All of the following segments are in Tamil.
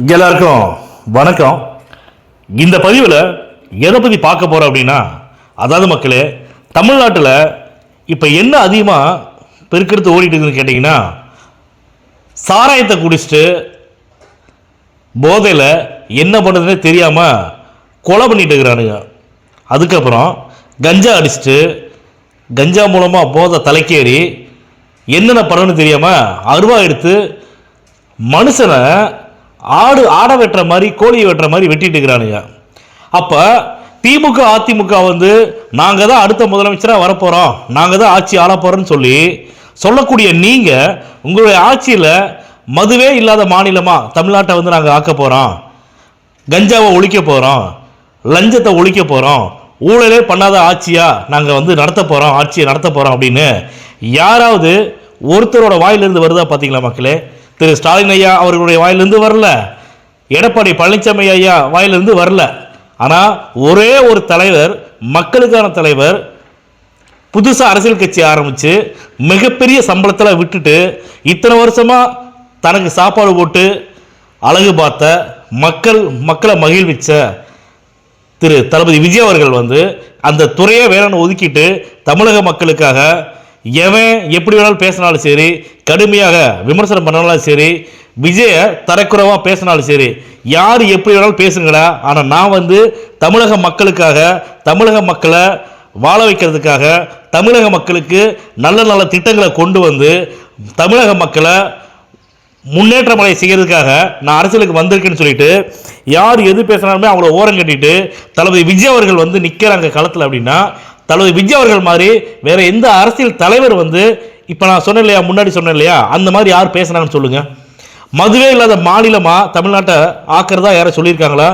எல்லாருக்கும் வணக்கம். இந்த பதிவில் எதை பற்றி பார்க்க போகிறோம் அப்படின்னா, அதாவது மக்களே, தமிழ்நாட்டில் இப்போ என்ன அதிகமாக பெருக்கிறது ஓடிட்டு இருக்குதுன்னு கேட்டிங்கன்னா, சாராயத்தை குடிச்சிட்டு போதையில் என்ன பண்ணுறதுனே தெரியாமல் கொலை பண்ணிட்டு இருக்கிறானுங்க. அதுக்கப்புறம் கஞ்சா அடிச்சுட்டு கஞ்சா மூலமாக போதை தலைக்கேறி என்னென்ன பண்ணணும்னு தெரியாமல் அருவா எடுத்து மனுஷனை ஆடை வெட்டுற மாதிரி கோழியை வெட்டுற மாதிரி வெட்டிட்டு இருக்கிறானுங்க. அப்போ திமுக அதிமுக நாங்கள் தான் அடுத்த முதலமைச்சராக வரப்போகிறோம், நாங்கள் தான் ஆட்சி ஆள போகிறோன்னு சொல்லக்கூடிய நீங்கள் உங்களுடைய ஆட்சியில் மதுவே இல்லாத மாநிலமாக தமிழ்நாட்டை நாங்கள் ஆக்க போகிறோம், கஞ்சாவை ஒழிக்க போகிறோம், லஞ்சத்தை ஒழிக்க போகிறோம், ஊழலே பண்ணாத ஆட்சியாக நாங்கள் நடத்த போகிறோம், ஆட்சியை நடத்த போகிறோம் அப்படின்னு யாராவது ஒருத்தரோட வாயிலிருந்து வருதா பார்த்தீங்களா மக்களே? திரு ஸ்டாலின் ஐயா அவர்களுடைய வாயிலிருந்து வரல, எடப்பாடி பழனிசாமி ஐயா வாயிலிருந்து வரல. ஆனால் ஒரே ஒரு தலைவர், மக்களுக்கான தலைவர், புதுசாக அரசியல் கட்சி ஆரம்பித்து மிகப்பெரிய சம்பளத்தில் விட்டுட்டு இத்தனை வருஷமாக தனக்கு சாப்பாடு போட்டு அழகு பார்த்த மக்களை மகிழ்விச்ச திரு தளபதி விஜய் அவர்கள் அந்த துறையை வேணும்னு ஒதுக்கிட்டு தமிழக மக்களுக்காக எவன் எப்படி வேணாலும் பேசினாலும் சரி, கடுமையாக விமர்சனம் பண்ணாலும் சரி, விஜய தரக்குறைவாக பேசினாலும் சரி, யார் எப்படி வேணாலும் பேசுங்கடா, ஆனால் நான் தமிழக மக்களுக்காக, தமிழக மக்களை வாழ வைக்கிறதுக்காக, தமிழக மக்களுக்கு நல்ல நல்ல திட்டங்களை கொண்டு தமிழக மக்களை முன்னேற்றமடை செய்கிறதுக்காக நான் அரசியலுக்கு வந்திருக்கேன்னு சொல்லிட்டு யார் எது பேசினாலுமே அவங்கள ஓரம் கட்டிட்டு தளபதி விஜய் அவர்கள் நிற்கிறாங்க களத்தில். அப்படின்னா தளபதி விஜய் அவர்கள் மாதிரி வேற எந்த அரசியல் தலைவர் இப்போ நான் சொன்னேன் இல்லையா, முன்னாடி சொன்னேன் இல்லையா, அந்த மாதிரி யார் பேசுனாங்கன்னு சொல்லுங்க. மதுவே இல்லாத மாநிலமா தமிழ்நாட்டை ஆக்கிறதா யாரும் சொல்லியிருக்காங்களா?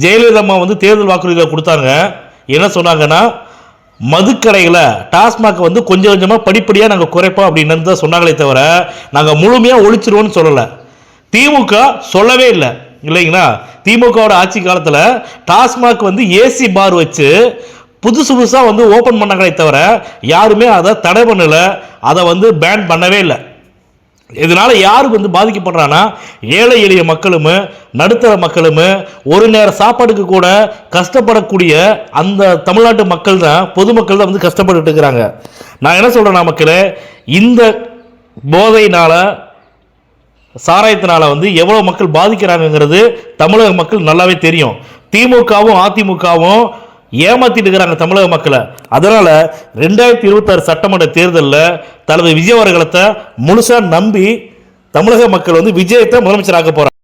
ஜெயலலிதா அம்மா தேர்தல் வாக்குறுதிகளை கொடுத்தாங்க. என்ன சொன்னாங்கன்னா, மதுக்கடைகளை டாஸ்மாக் கொஞ்சம் கொஞ்சமாக படிப்படியாக நாங்கள் குறைப்போம் அப்படின்னு தான் சொன்னாங்களே தவிர நாங்கள் முழுமையாக ஒழிச்சிருவோம்னு சொல்லலை. திமுக சொல்லவே இல்லை இல்லைங்களா? திமுகவோட ஆட்சி காலத்தில் டாஸ்மாக் ஏசி பார் வச்சு புதுசாக ஓப்பன் பண்ணாங்களே தவிர யாருமே அதை தடை பண்ணலை, அதை பேன் பண்ணவே இல்லை. இதனால யாரு பாதிக்கப்படுறான்னா, ஏழை எளிய மக்களும் நடுத்தர மக்களும் ஒரு நேர சாப்பாடுக்கு கூட கஷ்டப்படக்கூடிய அந்த தமிழ்நாட்டு மக்கள் தான், பொதுமக்கள் தான் கஷ்டப்பட்டு இருக்கிறாங்க. நான் என்ன சொல்றேன்னா மக்களே, இந்த போதையினால சாராயத்தினால எவ்வளவு மக்கள் பாதிக்கிறாங்கிறது தமிழக மக்கள் நல்லாவே தெரியும். திமுகவும் அதிமுகவும் ஏமாத்திட்டு இருக்கிறாங்க தமிழக மக்களை. அதனால 2026 சட்டமன்ற தேர்தலில் தளபதி விஜய் அவர்களை முழுசா நம்பி தமிழக மக்கள் விஜயத்தை முதலமைச்சராக போறாங்க.